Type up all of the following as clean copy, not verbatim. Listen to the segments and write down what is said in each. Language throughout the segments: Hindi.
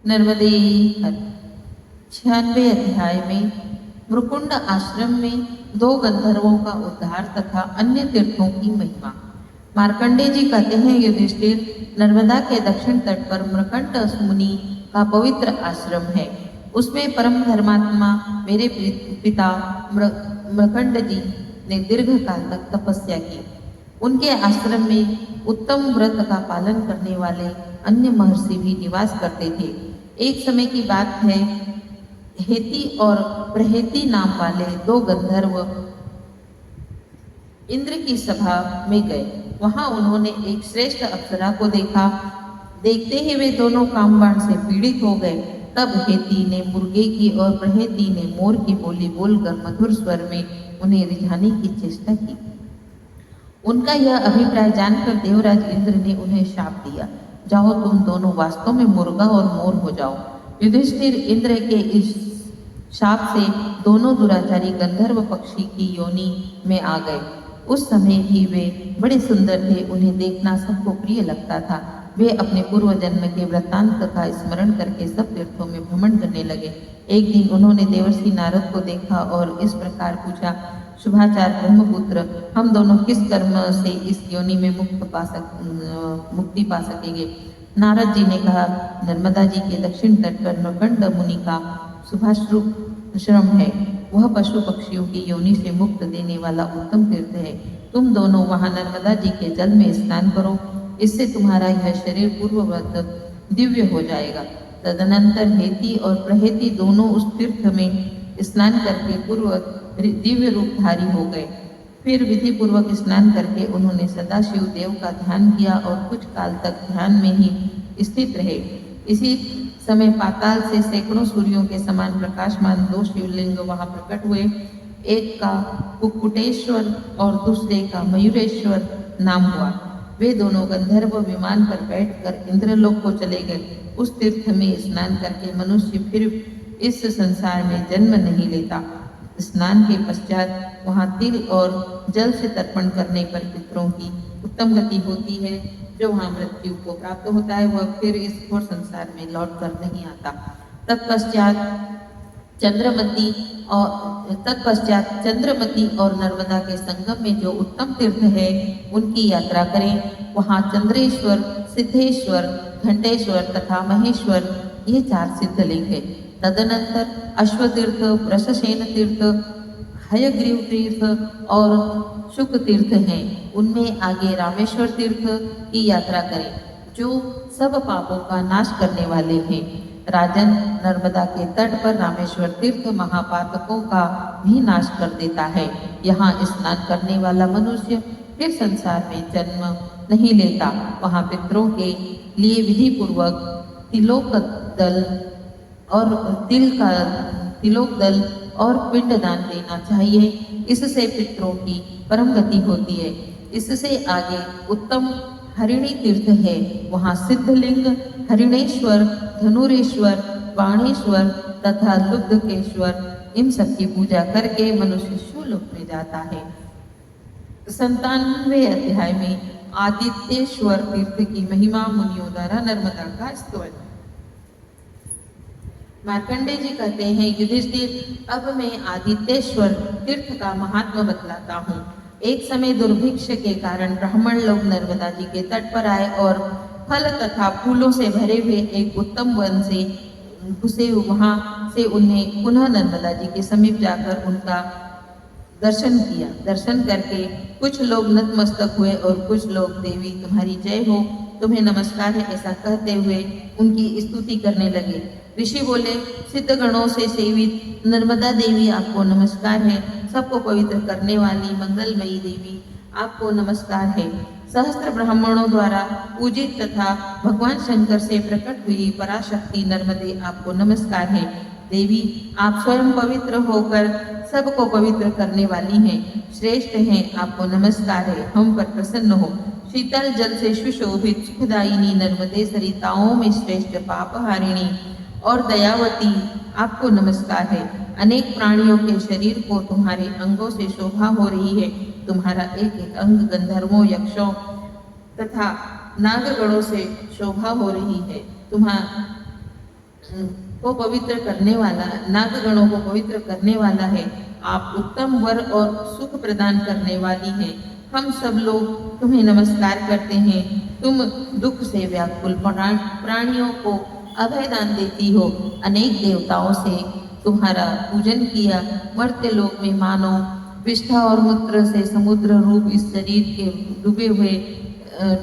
नर्मदे हर। 96वें अध्याय में मृकुंड आश्रम में 2 गंधर्वों का उद्धार तथा अन्य तीर्थों की महिमा। मार्कंडेय जी कहते हैं, युधिष्ठिर, नर्मदा के दक्षिण तट पर मृकंड मुनि का पवित्र आश्रम है। उसमें परम धर्मात्मा मेरे पिता मृकंड जी ने दीर्घ काल तक तपस्या की। उनके आश्रम में उत्तम व्रत का पालन करने वाले अन्य महर्षि भी निवास करते थे। एक समय की बात है, हेती और प्रहेती नाम वाले 2 गंधर्व इंद्र की सभा में गए। वहां उन्होंने एक श्रेष्ठ अप्सरा को देखा। देखते ही वे दोनों कामबाण से पीड़ित हो गए। तब हेती ने मुर्गे की और प्रहेती ने मोर की बोली बोलकर मधुर स्वर में उन्हें रिझाने की चेष्टा की। उनका यह अभिप्राय जानकर देवराज इंद्र ने उन्हें शाप दिया, जाओ तुम दोनों वास्तव में मुर्गा और मोर हो जाओ। युधिष्ठिर इंद्र के इस शाप से दोनों दुराचारी गंधर्व पक्षी की योनि में आ गए। उस समय भी वे बड़े सुंदर थे, उन्हें देखना सबको प्रिय लगता था। वे अपने पूर्व जन्म के वृत्तांत का स्मरण करके सब तीर्थों में भ्रमण करने लगे। एक दिन उन्होंने देवर्षि नारद को देखा और इस प्रकार पूछा, शुभाचार ब्रह्मपुत्र, हम दोनों किस कर्म से इस योनि में मुक्ति पा सकेंगे? नारद जी ने कहा, नर्मदा जी के दक्षिण तट पर मृकंड मुनि का शुभाश्रम है। वह पशु पक्षियों की योनि से मुक्त देने वाला उत्तम तीर्थ है। तुम दोनों वहां नर्मदा जी के जल में स्नान करो, इससे तुम्हारा यह शरीर पूर्ववत दिव्य हो जाएगा। तदनंतर हेती और प्रहेती दोनों उस तीर्थ में स्नान करके पूर्ववत दिव्य रूपधारी हो गए। फिर विधि पूर्वक स्नान करके उन्होंने सदाशिव देव का ध्यान किया और कुछ काल तक ध्यान में ही स्थित रहे। इसी समय पाताल से सैकड़ों सूर्यों के समान प्रकाशमान 2 शिवलिंग वहां प्रकट हुए। एक का कुक्कुटेश्वर और दूसरे का मयूरेश्वर नाम हुआ। वे दोनों गंधर्व विमान पर बैठकर इंद्रलोक को चले गए। उस तीर्थ में स्नान करके मनुष्य फिर इस संसार में जन्म नहीं लेता। स्नान के पश्चात वहां तिल और जल से तर्पण करने पर पितरों की उत्तम गति होती है। जो वहां मृत्यु को प्राप्त होता है वह फिर इस घोर संसार में लौट कर नहीं आता। तत्पश्चात चंद्रमती और नर्मदा के संगम में जो उत्तम तीर्थ है उनकी यात्रा करें। वहां चंद्रेश्वर, सिद्धेश्वर, घंटेश्वर तथा महेश्वर ये 4 सिद्धलिंग है। तदनंतर अश्वतीर्थ, वृषसेन तीर्थ, हयग्रीव तीर्थ और शुक तीर्थ हैं। उनमें आगे रामेश्वर तीर्थ की यात्रा करें, जो सब पापों का नाश करने वाले हैं। राजन, नर्मदा के तट पर रामेश्वर तीर्थ महापातकों का भी नाश कर देता है। यहाँ स्नान करने वाला मनुष्य फिर संसार में जन्म नहीं लेता। वहाँ पितरों के लिए विधि पूर्वक तिलोक दल और पिंडदान देना चाहिए। इससे पितरों की परम गति होती है। इससे आगे उत्तम हरिणी तीर्थ है। वहाँ सिद्धलिंग, हरिणेश्वर, धनुरेश्वर, बाणेश्वर तथा लुब्धकेश्वर इन सब की पूजा करके मनुष्य शिवलोक में जाता है। 97वें अध्याय में आदित्येश्वर तीर्थ की महिमा, मुनियों द्वारा नर्मदा का स्तवन। मार्कंडेय जी कहते हैं, युधिष्ठिर, अब मैं आदित्येश्वर तीर्थ का महात्मा बतलाता हूँ। एक समय दुर्भिक्ष के कारण ब्राह्मण लोग नर्मदा जी के तट पर आए और फल तथा फूलों से भरे हुए एक उत्तम वन से घुसे। वहां से उन्हें पुनः नर्मदा जी के समीप जाकर उनका दर्शन किया। दर्शन करके कुछ लोग नतमस्तक हुए और कुछ लोग, देवी तुम्हारी जय हो, तुम्हें नमस्कार है, ऐसा कहते हुए उनकी स्तुति करने लगे। ऋषि बोले, सिद्ध गणों से सेवित नर्मदा देवी आपको नमस्कार है। सबको पवित्र करने वाली मंगलमयी देवी आपको नमस्कार है। सहस्त्र ब्राह्मणों द्वारा पूजित तथा भगवान शंकर से प्रकट हुई पराशक्ति नर्मदे आपको नमस्कार है। देवी, आप स्वयं पवित्र होकर सबको पवित्र करने वाली हैं, श्रेष्ठ हैं, आपको नमस्कार है। हम पर प्रसन्न हो। शीतल जल से सुशोभित सुखदायिनी नर्मदे सरिताओं में श्रेष्ठ पापहारिणी और दयावती आपको नमस्कार है। अनेक प्राणियों के शरीर को तुम्हारे अंगों से शोभा हो रही है। तुम्हारा एक एक अंग गंधर्वों, यक्षों तथा नागगणों से शोभा हो रही है। को पवित्र करने वाला, नागगणों को पवित्र करने वाला है। आप उत्तम वर और सुख प्रदान करने वाली हैं। हम सब लोग तुम्हें नमस्कार करते हैं। तुम दुख से व्याकुल प्राणियों को अभय दान देती हो। अनेक देवताओं से तुम्हारा पूजन किया। मर्त्य लोक में मानो विष्ठा और मूत्र से समुद्र रूप इस शरीर के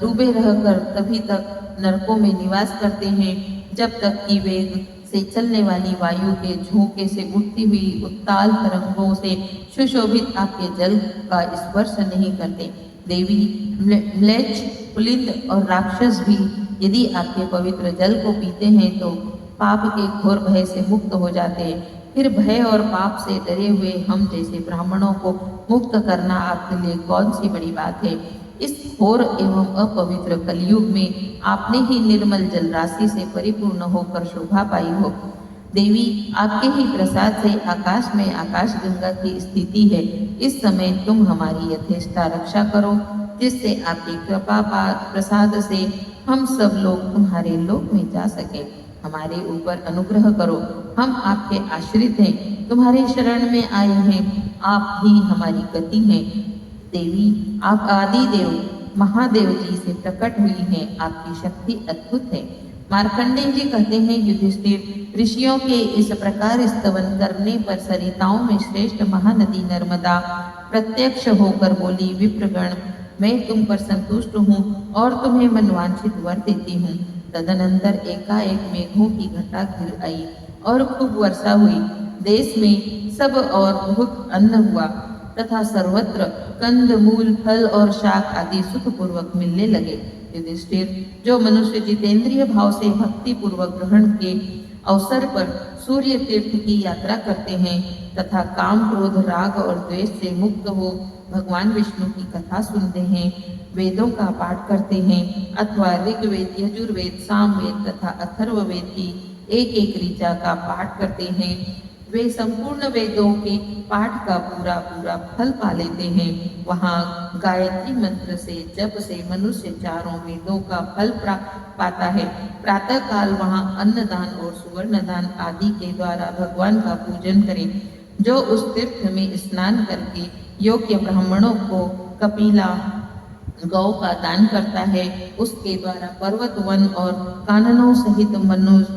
डूबे रहकर तभी तक नरकों में निवास करते हैं, जब तक कि वेग से चलने वाली वायु के झोंके से उठती हुई उत्ताल तरंगों से सुशोभित आपके जल का स्पर्श नहीं करते। देवी, म्लेच्छ, पुलिंद और राक्षस भी यदि आपके पवित्र जल को पीते हैं तो पाप के घोर भय से मुक्त हो जाते हैं। फिर भय और पाप से डरे हुए हम जैसे ब्राह्मणों को मुक्त करना आपके लिए कौन सी बड़ी बात है। इस घोर एवं अपवित्र कलयुग में आपने ही निर्मल जल राशि से परिपूर्ण होकर शोभा पाई हो। देवी, आपके ही प्रसाद से आकाश में आकाश गंगा की स्थिति है। इस समय तुम हमारी यथेष्टा रक्षा करो, जिससे आपकी कृपा प्रसाद से हम सब लोग तुम्हारे लोक में जा सके। हमारे ऊपर अनुग्रह करो, हम आपके आश्रित हैं, तुम्हारे शरण में आए हैं, आप ही हमारी गति हैं। देवी, आप आदि देव महादेव जी से प्रकट हुई हैं, आपकी शक्ति अद्भुत है। मार्कंडेय जी कहते हैं, युधिष्ठिर, ऋषियों के इस प्रकार स्तवन करने पर सरिताओं में श्रेष्ठ महानदी नर्मदा प्रत्यक्ष होकर बोली, विप्रगण, मैं तुम पर संतुष्ट हूँ और तुम्हें मनवांछित वर देती हूँ। तदनंतर एकाएक मेघों की घटा गिर आई और खूब वर्षा हुई। देश में सब और बहुत अन्न हुआ तथा सर्वत्र कंद मूल फल और शाक आदि सुखपूर्वक मिलने लगे। युधिष्ठिर, जो मनुष्य जितेंद्रिय भाव से भक्ति पूर्वक ग्रहण के अवसर पर सूर्य तीर्थ की यात्रा करते हैं तथा काम क्रोध राग और द्वेष से मुक्त हो भगवान विष्णु की कथा सुनते हैं, वेदों का पाठ करते हैं अथवा ऋग्वेद, यजुर्वेद, सामवेद तथा अथर्ववेद की एक एक ऋचा का पाठ करते हैं, वे संपूर्ण वेदों के पाठ का पूरा पूरा फल पा लेते हैं। वहाँ गायत्री मंत्र से जप से मनुष्य चारों वेदों का फल पाता है। प्रातः काल वहाँ अन्नदान और सुवर्ण दान आदि के द्वारा भगवान का पूजन करें। जो उस तीर्थ में स्नान करके योग्य ब्राह्मणों को कपिला गौ का दान करता है, उसके द्वारा पर्वत, वन और काननों सहित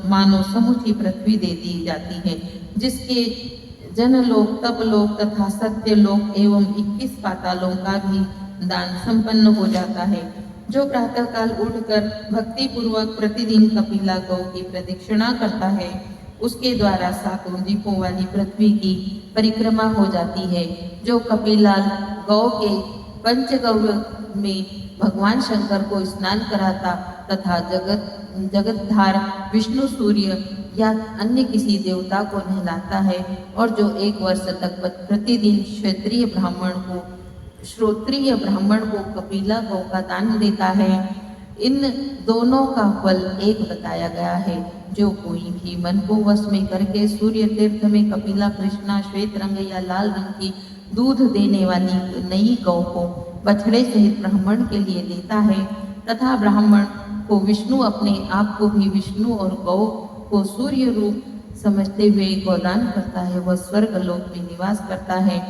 मानो समुची पृथ्वी दे दी जाती है, जिसके जनलोक, तपलोक तथा सत्यलोक एवं 21 पातालों का भी दान संपन्न हो जाता है। जो प्रातःकाल उठकर भक्ति पूर्वक प्रतिदिन कपिला गौ की प्रदक्षिणा करता है, उसके द्वारा 7 दीपों वाली पृथ्वी की परिक्रमा हो जाती है। जो कपिला गौ के पंचगव्य में भगवान शंकर को स्नान कराता तथा जगतधार विष्णु, सूर्य या अन्य किसी देवता को नहलाता है और जो 1 वर्ष तक प्रतिदिन श्रोत्रिय ब्राह्मण को कपिला गौ का दान देता है, इन दोनों का फल एक बताया गया है। जो कोई भी मन को वश में करके सूर्य तीर्थ में कपिला कृष्णा श्वेत रंग या लाल रंग की दूध देने वाली नई गौ को बछड़े सहित ब्राह्मण के लिए देता है तथा ब्राह्मण को विष्णु अपने आप को भी विष्णु और गौ को सूर्य रूप समझते हुए गोदान करता है, वह स्वर्ग लोक में निवास करता है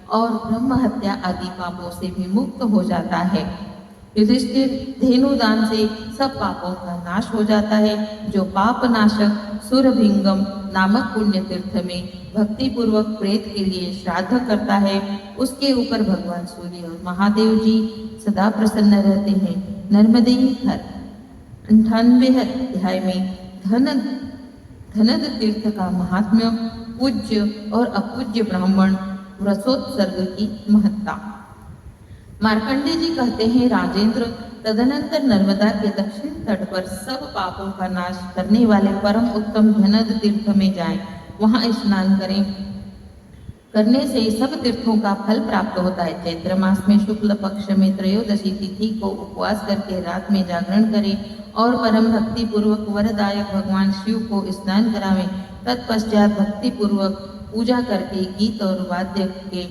और ब्रह्म हत्या आदि पापों से भी मुक्त हो जाता है। युधिष्ठिर, धेनुदान से सब पापों का नाश हो जाता है। जो पाप नाशक सुरभिंगम नामक पुण्य तीर्थ में भक्ति पूर्वक प्रेत के लिए श्राद्ध करता है, उसके ऊपर भगवान सूर्य और महादेव जी सदा प्रसन्न रहते हैं। नर्मदेय हर 98 अध्याय में धनद तीर्थ का महात्म्य, पूज्य और अपूज्य ब्राह्मण व्रतोत्सर्ग की महत्ता। मार्कंडेय जी कहते हैं, राजेंद्र, तदनंतर नर्मदा के दक्षिण तट पर सब पापों का नाश करने वाले परम उत्तम धनद तीर्थ में जाएं, वहां स्नान करने से सब तीर्थों का फल प्राप्त होता है। चैत्र मास में शुक्ल पक्ष में त्रयोदशी तिथि को उपवास करके रात में जागरण करें और परम भक्ति पूर्वक वरदायक भगवान शिव को स्नान करावें। तत्पश्चात भक्ति पूर्वक पूजा करके गीत और वाद्य के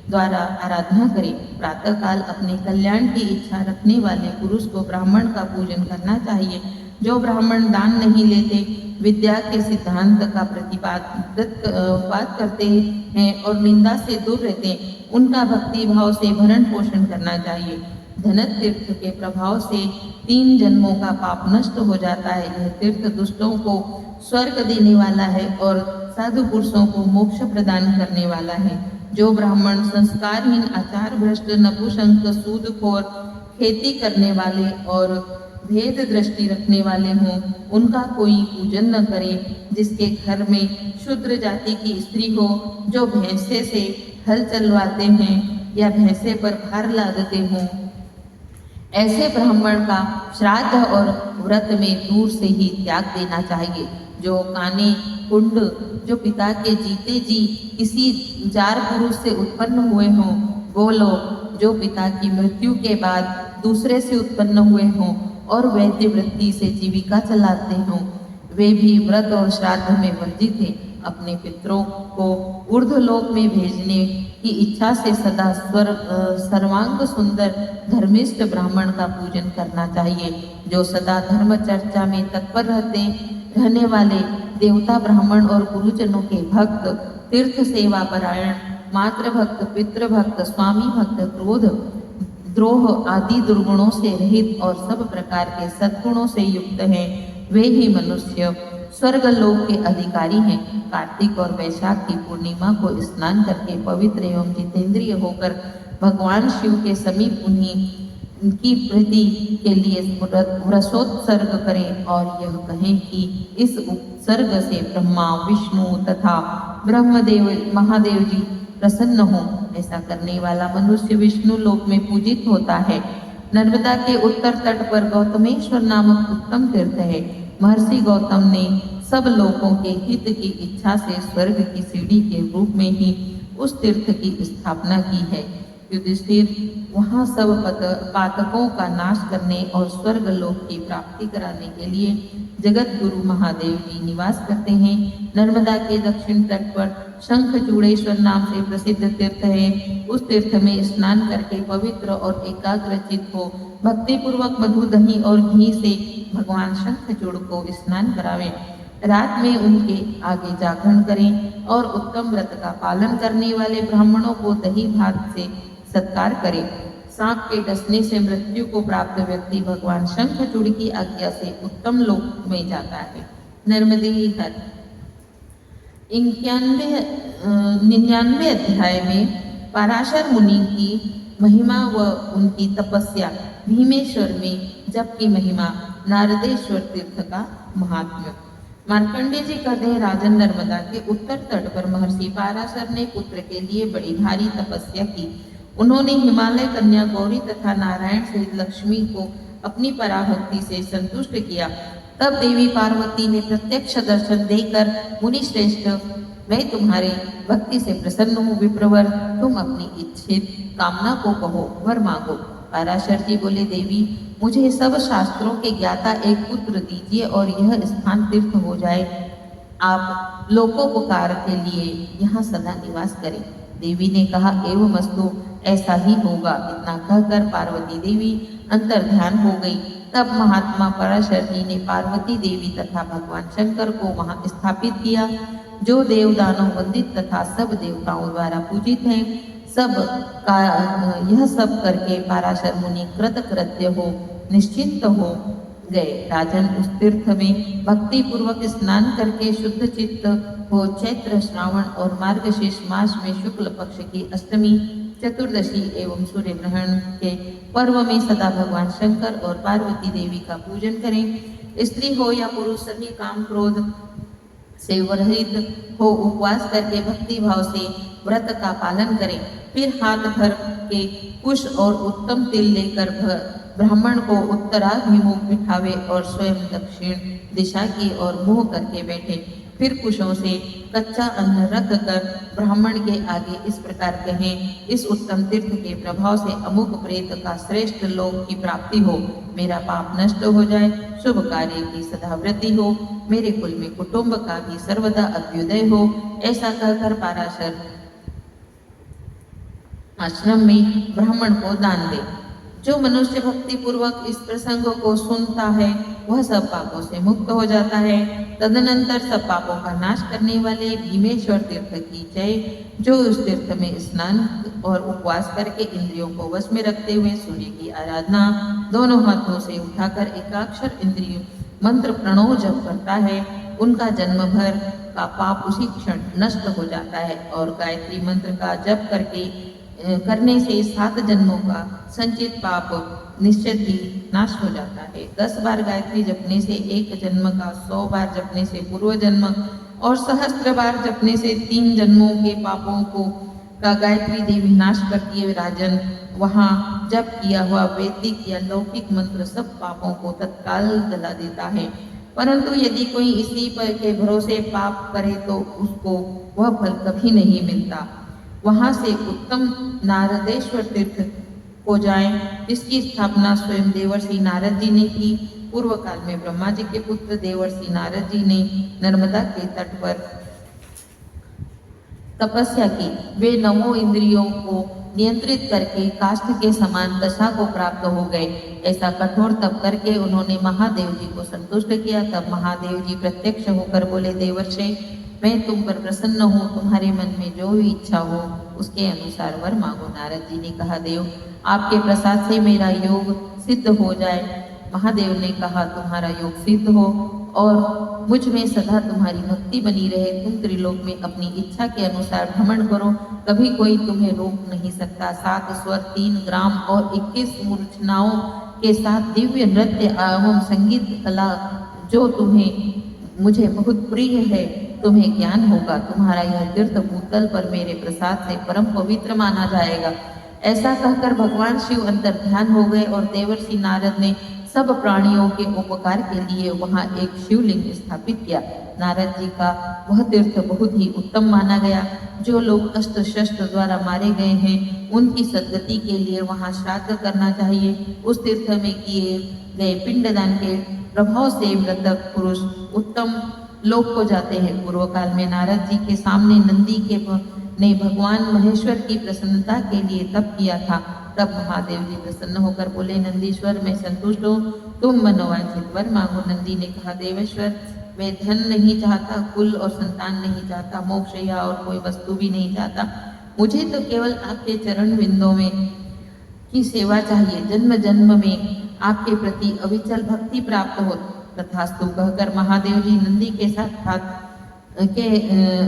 द्वारा आराधना करें। प्रातःकाल अपने कल्याण की इच्छा रखने वाले पुरुष को ब्राह्मण का पूजन करना चाहिए। जो ब्राह्मण दान नहीं लेते विद्या के सिद्धांत का प्रतिपाद करते हैं और निंदा से दूर रहते हैं, उनका भक्ति भाव से भरण पोषण करना चाहिए। धनत तीर्थ के प्रभाव से 3 जन्मों का पाप नष्ट हो जाता है। यह तीर्थ दुष्टों को स्वर्ग देने वाला है और साधु पुरुषों को मोक्ष प्रदान करने वाला है। जो ब्राह्मण संस्कारहीन, आचार भ्रष्ट, नपुंसक, सूदखोर, खेती करने वाले और भेद दृष्टि रखने वाले हों, उनका कोई पूजन न करे। जिसके घर में शूद्र जाति की स्त्री हो, जो भैंसे से हल चलवाते हैं या भैंसे पर भार लादते हों, ऐसे ब्राह्मण का श्राद्ध और व्रत में दूर से ही त्याग देना चाहिए। जो काने कुंड, जो पिता के जीते जी किसी जार पुरुष से उत्पन्न हुए हों, वो लोग जो पिता की मृत्यु के बाद दूसरे से उत्पन्न हुए हों और वैद्य वृत्ति से जीविका चलाते हों, वे भी व्रत और श्राद्ध में वर्जित हैं। अपने पितरों को ऊर्ध्वलोक में भेजने की इच्छा से सदा सर्वांग सुंदर धर्मिष्ठ ब्राह्मण का पूजन करना चाहिए। जो सदा धर्म चर्चा में तत्पर रहने वाले देवता ब्राह्मण और गुरुजनों के भक्त, तीर्थ सेवा परायण, मातृभक्त, पितृभक्त, स्वामी भक्त, क्रोध द्रोह आदि दुर्गुणों से रहित और सब प्रकार के सद्गुणों से युक्त हैं, वे ही मनुष्य स्वर्ग लोक के अधिकारी हैं। कार्तिक और वैशाख की पूर्णिमा को स्नान करके पवित्र एवं जितेंद्रिय होकर भगवान शिव के समीप उन्हीं की प्रीति के लिए व्रतोत्सर्ग करें और यह कहें कि इस उत्सर्ग से ब्रह्मा, विष्णु तथा ब्रह्मदेव महादेव जी प्रसन्न हो। ऐसा करने वाला मनुष्य विष्णु लोक में पूजित होता है। नर्मदा के उत्तर तट पर गौतमेश्वर नामक उत्तम तीर्थ है। महर्षि गौतम ने सब लोगों के हित की इच्छा से स्वर्ग की सीढ़ी के रूप में ही उस तीर्थ की स्थापना की है। युधिष्ठिर वहाँ सब पातकों का नाश करने और स्वर्ग लोक की प्राप्ति कराने के लिए जगत गुरु महादेव जी निवास करते हैं। नर्मदा के दक्षिण तट पर शंखचूड़ेश्वर नाम से प्रसिद्ध तीर्थ है। उस तीर्थ में स्नान करके पवित्र और एकाग्रचित हो भक्ति पूर्वक मधु, दही और घी से भगवान शंखचूड़ को स्नान करावें। रात में उनके आगे जागरण करें और उत्तम व्रत का पालन करने वाले ब्राह्मणों को दही भात से सत्कार करें। सांप के डसने से मृत्यु को प्राप्त व्यक्ति भगवान शंखचूड़ की आज्ञा से उत्तम लोक में जाता है। नर्मदे हर 99 अध्याय में पराशर मुनि की महिमा व उनकी तपस्या, भीमेश्वर में जप की महिमा, नारदेश्वर तीर्थ का महात्म्य। मार्कंडेय जी कहते हैं, राजन नर्मदा के उत्तर तट पर महर्षि पराशर ने पुत्र के लिए बड़ी भारी तपस्या की। उन्होंने हिमालय कन्या गौरी तथा नारायण सहित लक्ष्मी को अपनी पराभक्ति से संतुष्ट किया। तब देवी पार्वती ने प्रत्यक्ष दर्शन देकर, मुनि श्रेष्ठ, मैं तुम्हारे भक्ति से प्रसन्न हूँ। विप्रवर, तुम अपनी इच्छित कामना को कहो, वर मांगो। पराशर जी बोले, देवी, मुझे सब शास्त्रों के ज्ञाता एक पुत्र दीजिए और यह स्थान तीर्थ हो जाए। आप लोकोपकार के लिए यहाँ सदा निवास करें। देवी ने कहा, एवमस्तु, ऐसा ही होगा। इतना कहकर पार्वती देवी अंतर ध्यान हो गई। तब महात्मा पराशर जी ने पार्वती देवी तथा भगवान शंकर को वहां स्थापित किया, जो देव दानव वंदित तथा सब देवताओं द्वारा पूजित हैं। यह सब करके पराशर मुनि कृतकृत्य हो निश्चिंत हो गए। राजन, उस तीर्थ में भक्ति पूर्वक स्नान करके शुद्ध चित्त हो चैत्र, श्रावण और मार्गशीर्ष मास में शुक्ल पक्ष की अष्टमी, चतुर्दशी एवं सूर्य ग्रहण के पर्व में सदा भगवान शंकर और पार्वती देवी का पूजन करें। स्त्री हो या पुरुष, सभी काम क्रोध से रहित हो उपवास करके भक्ति भाव से व्रत का पालन करें। फिर हाथ भर के कुश और उत्तम तिल लेकर ब्राह्मण को उत्तराभिमुख बिठावे और स्वयं दक्षिण दिशा की ओर मुंह करके बैठे। फिर कुशों से कच्चा अन्न रख कर ब्राह्मण के आगे इस प्रकार कहें, इस उत्तम तीर्थ के प्रभाव से अमुक प्रेत का श्रेष्ठ लोक की प्राप्ति हो, मेरा पाप नष्ट हो जाए, शुभ कार्य की सदा वृद्धि हो, मेरे कुल में कुटुंब का भी सर्वदा अभ्युदय हो। ऐसा कहकर पराशर आश्रम में ब्राह्मण को दान दे। जो मनुष्य भक्ति पूर्वक इस प्रसंग को सुनता है, वह सब पापों से मुक्त हो जाता है। तदनंतर सब पापों का नाश करने वाले भीमेश्वर तीर्थ की जय, जो उस तीर्थ में स्नान और उपवास करके इंद्रियों को वश में रखते हुए सूर्य की आराधना दोनों हाथों से उठाकर एकाक्षर इंद्रिय मंत्र प्रणव जप करता है, उनका जन्म भर का पाप उसी क्षण नष्ट हो जाता है। और गायत्री मंत्र का जप करने से 7 जन्मों का संचित पाप निश्चित ही नाश हो जाता है। 10 बार गायत्री जपने से 1 जन्म का, 100 बार जपने से पूर्व जन्म और सहस्त्र बार जपने से 3 जन्मों के पापों को का गायत्री देवी नाश करती है। राजन, वहाँ जप किया हुआ वैदिक या लौकिक मंत्र सब पापों को तत्काल जला देता है, परंतु यदि कोई इसी पर के भरोसे पाप करे तो उसको वह फल कभी नहीं मिलता। वहाँ से उत्तम नारदेश्वर तीर्थ को जाएं, जिसकी स्थापना स्वयं देवर्षि नारद जी ने की। पूर्व काल में ब्रह्मा जी के पुत्र देवर्षि नारद जी ने नर्मदा के तट पर तपस्या की। वे 9 इंद्रियों को नियंत्रित करके काष्ठ के समान दशा को प्राप्त हो गए। ऐसा कठोर तप करके उन्होंने महादेव जी को संतुष्ट किया। तब महादेव जी प्रत्यक्ष होकर बोले, देवर्षि, मैं तुम पर प्रसन्न हूँ, तुम्हारे मन में जो भी इच्छा हो उसके अनुसार वर मांगो। नारद जी ने कहा, देव, आपके प्रसाद से मेरा योग सिद्ध हो जाए। महादेव ने कहा, तुम्हारा योग सिद्ध हो और मुझ में सदा तुम्हारी भक्ति बनी रहे। तुम त्रिलोक में अपनी इच्छा के अनुसार भ्रमण करो, कभी कोई तुम्हें रोक नहीं सकता। 7 स्वर, 3 ग्राम और 21 मूर्छनाओं के साथ दिव्य नृत्य एवं संगीत कला जो मुझे बहुत प्रिय है, तुम्हें ज्ञान होगा। तुम्हारा यह तीर्थ भूतल पर मेरे प्रसाद से परम पवित्र माना जाएगा। ऐसा कहकर भगवान शिव अंतर ध्यान हो गए और देवर्षि नारद ने सब प्राणियों के उपकार के लिए वहाँ एक शिवलिंग स्थापित किया। नारद जी का वह तीर्थ बहुत ही उत्तम माना गया। जो लोग अस्त्र शस्त्र द्वारा मारे गए हैं, उनकी सद्गति के लिए वहाँ श्राद्ध करना चाहिए। उस तीर्थ में किए गए पिंडदान के प्रभाव से मृतक पुरुष उत्तम लोक को जाते हैं। पूर्व काल में नारद जी के सामने नंदी ने भगवान महेश्वर की प्रसन्नता के लिए तप किया था। तब महादेव जी प्रसन्न होकर बोले, नंदीश्वर, मैं संतुष्ट हूँ, तुम मनोवांछित वर मांगो। नंदी ने कहा, देवेश्वर, मैं धन नहीं चाहता, कुल और संतान नहीं चाहता, मोक्ष या और कोई वस्तु भी नहीं चाहता। मुझे तो केवल आपके चरण बिंदों में की सेवा चाहिए। जन्म जन्म में आपके प्रति अविचल भक्ति प्राप्त हो। तथास्तु कहकर महादेव जी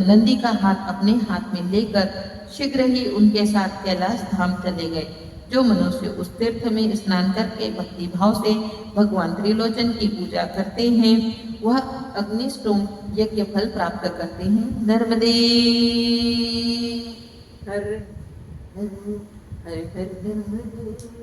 नंदी का हाथ अपने हाथ में लेकर शीघ्र ही उनके साथ कैलाश धाम चले गए। जो मनुष्य उस तीर्थ में स्नान करके भक्ति भाव से भगवान त्रिलोचन की पूजा करते हैं, वह अग्निष्टोम यज्ञ फल प्राप्त करते हैं। नर्मदे हर हर हर हर नर्मदे।